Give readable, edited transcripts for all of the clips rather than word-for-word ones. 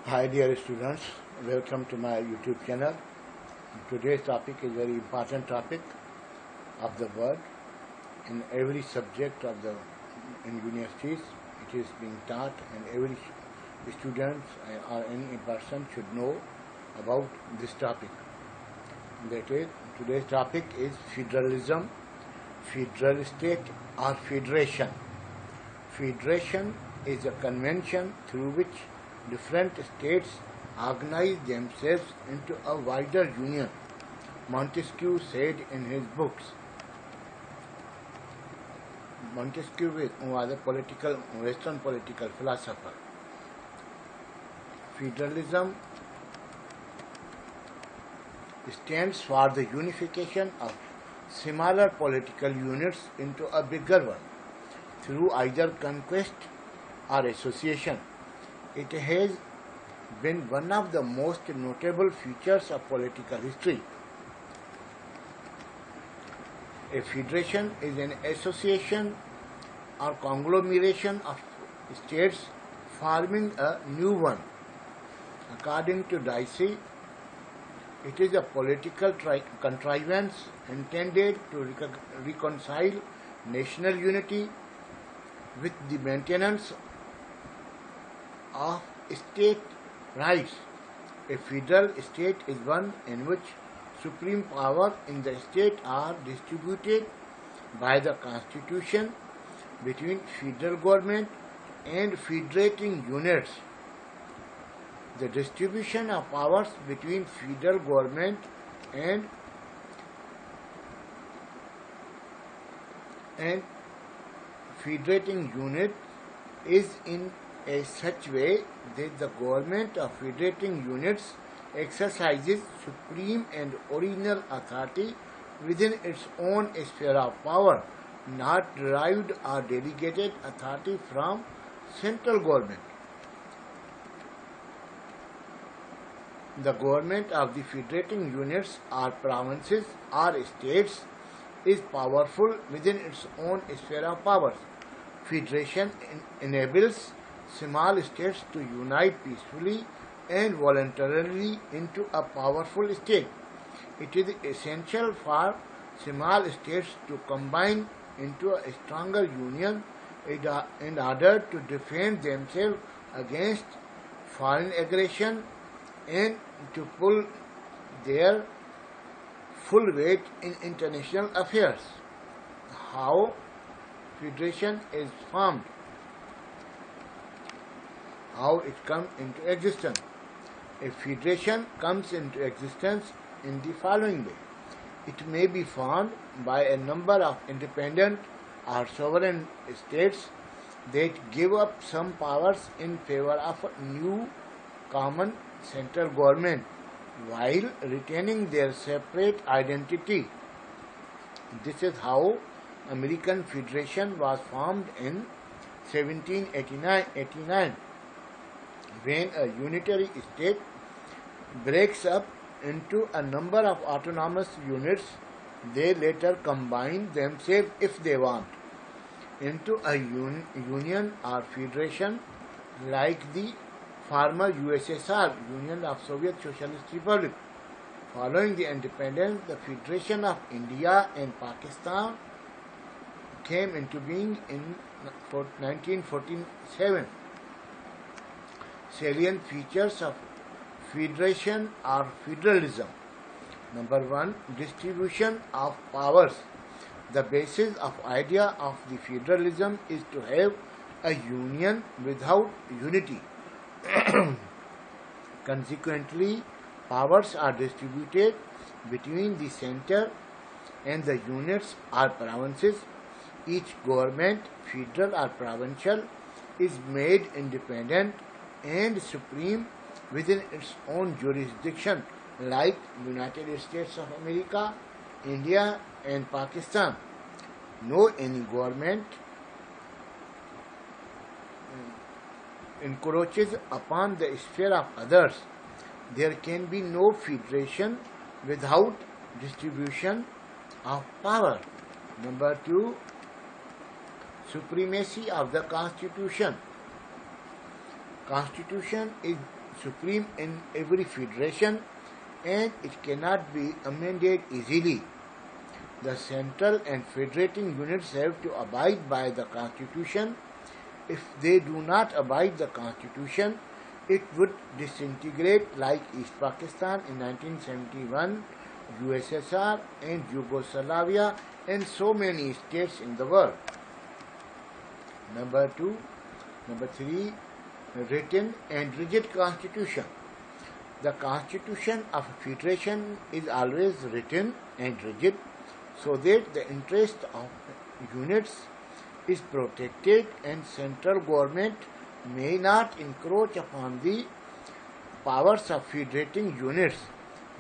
Hi dear students, welcome to my YouTube channel. Today's topic is very important topic of the world. In every subject in universities it is being taught, and every student or any person should know about this topic. That is, today's topic is federalism, federal state or federation. Federation is a convention through which different states organize themselves into a wider union. Montesquieu said in his books. Montesquieu was a Western political philosopher. Federalism stands for the unification of smaller political units into a bigger one through either conquest or association. It has been one of the most notable features of political history. A federation is an association or conglomeration of states forming a new one. According to Dicey, it is a political contrivance intended to reconcile national unity with the maintenance of state rights. A federal state is one in which supreme power in the state are distributed by the constitution between federal government and federating units. The distribution of powers between federal government and federating unit is in a such way that the government of federating units exercises supreme and original authority within its own sphere of power, not derived or delegated authority from central government. The government of the federating units or provinces or states is powerful within its own sphere of powers. Federation enables small states to unite peacefully and voluntarily into a powerful state. It is essential for small states to combine into a stronger union in order to defend themselves against foreign aggression and to pull their full weight in international affairs. How federation is formed? How it comes into existence? A federation comes into existence in the following way. It may be formed by a number of independent or sovereign states that give up some powers in favor of a new common central government while retaining their separate identity. This is how American Federation was formed in 1789. When a unitary state breaks up into a number of autonomous units, they later combine themselves, if they want, into a union or federation like the former USSR, Union of Soviet Socialist Republic. Following the independence, the Federation of India and Pakistan came into being in 1947. Salient features of federation or federalism. Number 1, distribution of powers. The basis of idea of the federalism is to have a union without unity. Consequently, powers are distributed between the center and the units or provinces. Each government, federal or provincial, is made independent and supreme within its own jurisdiction, like United States of America, India and Pakistan. No any government encroaches upon the sphere of others. There can be no federation without distribution of power. Number 2, supremacy of the Constitution. Constitution is supreme in every federation and it cannot be amended easily. The central and federating units have to abide by the constitution. If they do not abide the constitution, it would disintegrate like East Pakistan in 1971, USSR and Yugoslavia and so many states in the world. Number 3, written and rigid constitution. The constitution of a federation is always written and rigid so that the interest of units is protected and central government may not encroach upon the powers of federating units.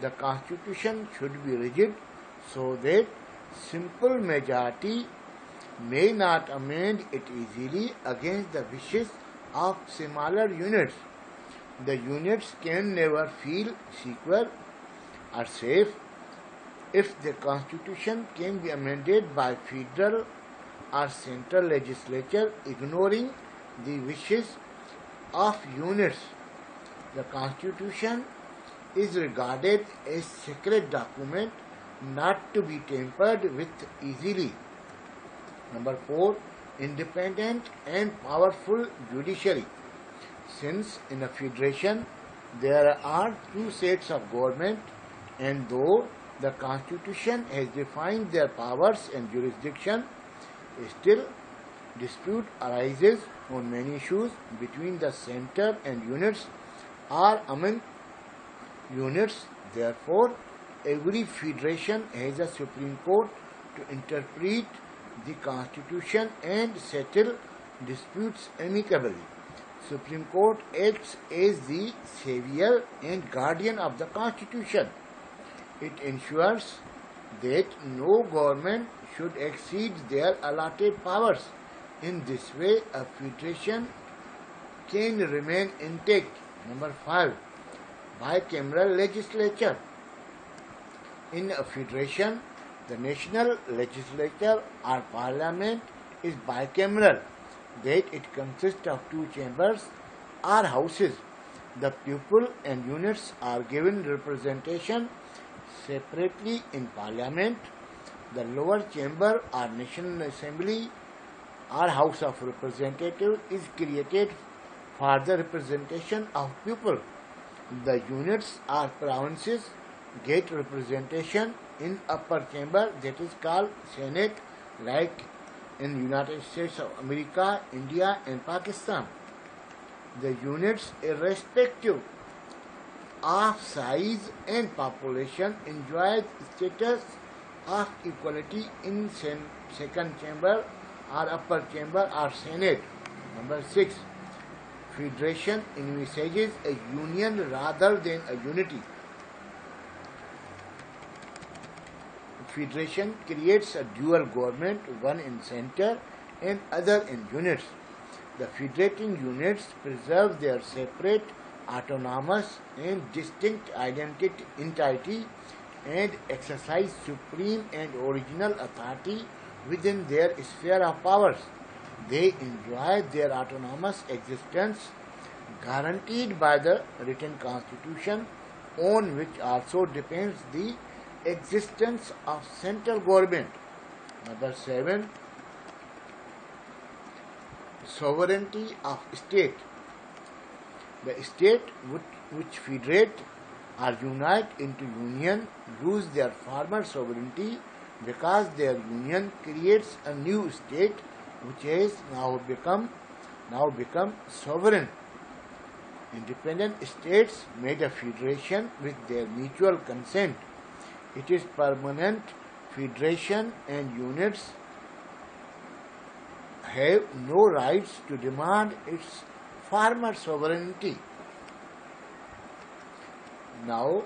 The constitution should be rigid so that simple majority may not amend it easily against the wishes of smaller units. The units can never feel secure or safe if the constitution can be amended by federal or central legislature ignoring the wishes of units. The constitution is regarded as sacred document not to be tampered with easily. Number 4, independent and powerful judiciary. Since in a federation there are two sets of government, and though the constitution has defined their powers and jurisdiction, still dispute arises on many issues between the center and units or among units. Therefore, every federation has a Supreme Court to interpret the constitution and settle disputes amicably. Supreme Court acts as the savior and guardian of the constitution. It ensures that no government should exceed their allotted powers. In this way, a federation can remain intact. Number 5, bicameral legislature. In a federation, the national legislature or parliament is bicameral, that it consists of two chambers or houses. The people and units are given representation separately in parliament. The lower chamber or national assembly or house of representatives is created for the representation of people. The units or provinces get representation in upper chamber, that is called Senate, like in United States of America, India and Pakistan. The units, irrespective of size and population, enjoy status of equality in second chamber or upper chamber or Senate. Number 6, federation envisages a union rather than a unity. Federation creates a dual government, one in center and other in units. The federating units preserve their separate, autonomous and distinct entity and exercise supreme and original authority within their sphere of powers. They enjoy their autonomous existence guaranteed by the written constitution, on which also depends the existence of central government. Number 7, sovereignty of state. The state which federate or unite into union lose their former sovereignty because their union creates a new state which has now become sovereign. Independent states made a federation with their mutual consent. It is permanent federation and units have no rights to demand its former sovereignty. Now,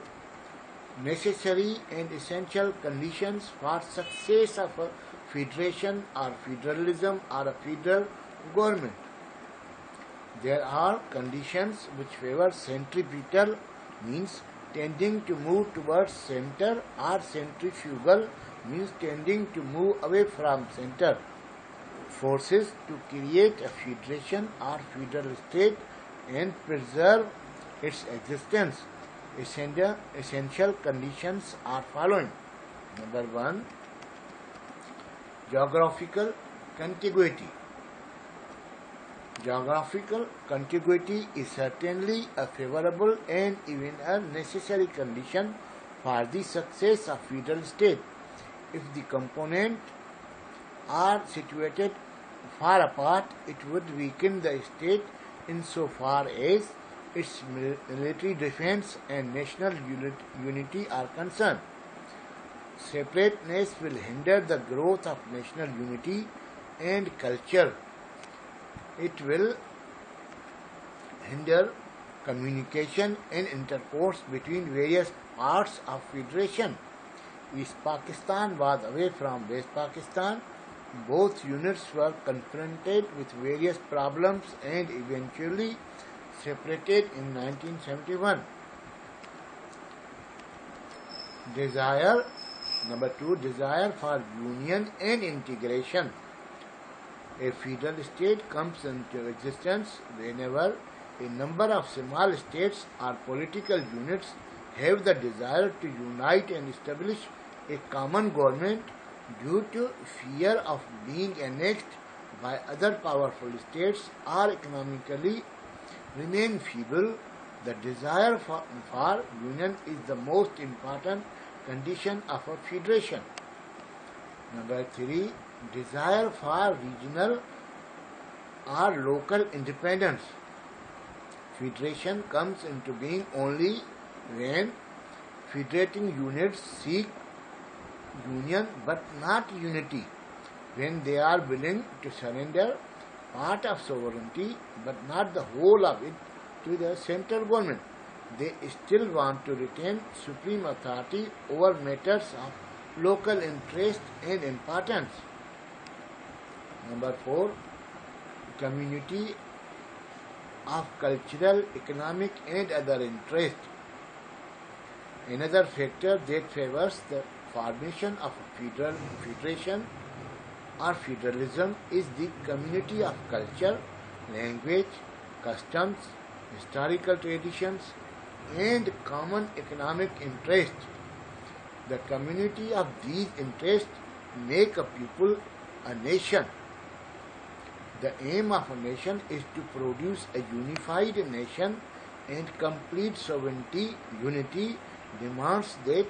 necessary and essential conditions for success of a federation or federalism or a federal government. There are conditions which favor centripetal, means tending to move towards center, or centrifugal, means tending to move away from center. Forces to create a federation or federal state and preserve its existence. Essential conditions are following. Number 1. Geographical contiguity. Geographical contiguity is certainly a favorable and even a necessary condition for the success of federal state. If the components are situated far apart, it would weaken the state insofar as its military defense and national unity are concerned. Separateness will hinder the growth of national unity and culture. It will hinder communication and intercourse between various parts of federation. East Pakistan was away from West Pakistan. Both units were confronted with various problems and eventually separated in 1971. Number 2. Desire for union and integration. A federal state comes into existence whenever a number of small states or political units have the desire to unite and establish a common government due to fear of being annexed by other powerful states or economically remain feeble. The desire for union is the most important condition of a federation. Number 3. Desire for regional or local independence. Federation comes into being only when federating units seek union but not unity, when they are willing to surrender part of sovereignty but not the whole of it to the central government. They still want to retain supreme authority over matters of local interest and importance. Number 4. Community of cultural, economic and other interests. Another factor that favors the formation of a federation or federalism is the community of culture, language, customs, historical traditions and common economic interests. The community of these interests make a people a nation. The aim of a nation is to produce a unified nation, and complete sovereignty unity demands that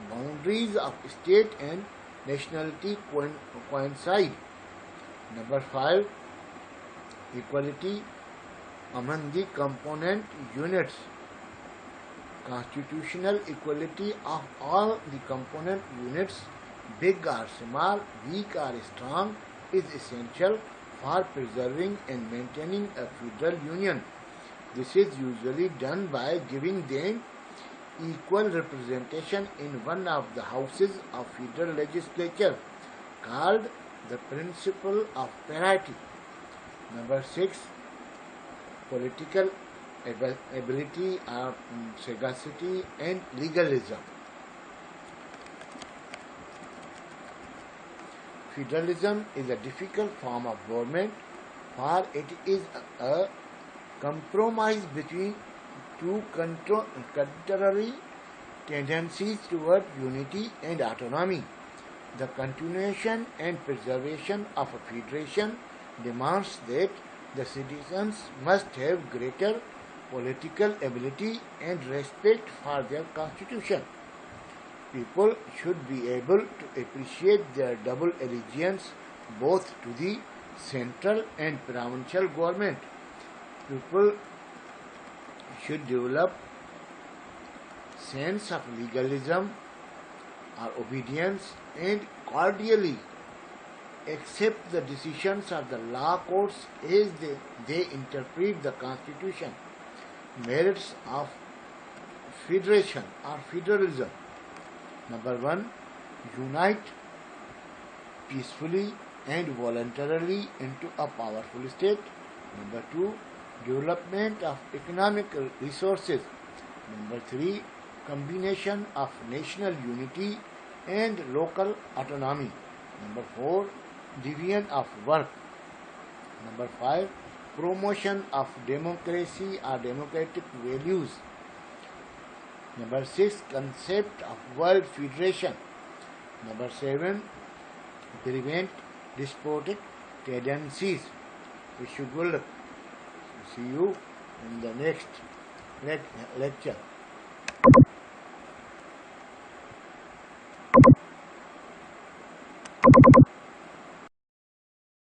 boundaries of state and nationality coincide. Number 5. Equality among the component units. Constitutional equality of all the component units, big or small, weak or strong, is essential for preserving and maintaining a federal union. This is usually done by giving them equal representation in one of the houses of federal legislature, called the principle of parity. Number 6. Political ability of sagacity and legalism. Federalism is a difficult form of government, for it is a compromise between two contrary tendencies toward unity and autonomy. The continuation and preservation of a federation demands that the citizens must have greater political ability and respect for their constitution. People should be able to appreciate their double allegiance both to the central and provincial government. People should develop sense of legalism or obedience and cordially accept the decisions of the law courts as they interpret the constitution. Merits of federation or federalism. Number 1. Unite peacefully and voluntarily into a powerful state. Number 2. Development of economic resources. Number 3. Combination of national unity and local autonomy. Number 4. Division of work. Number 5. promotion of democracy or democratic values. Number 6, concept of world federation. Number 7, prevent despotic tendencies. Wish you good luck. See you in the next lecture.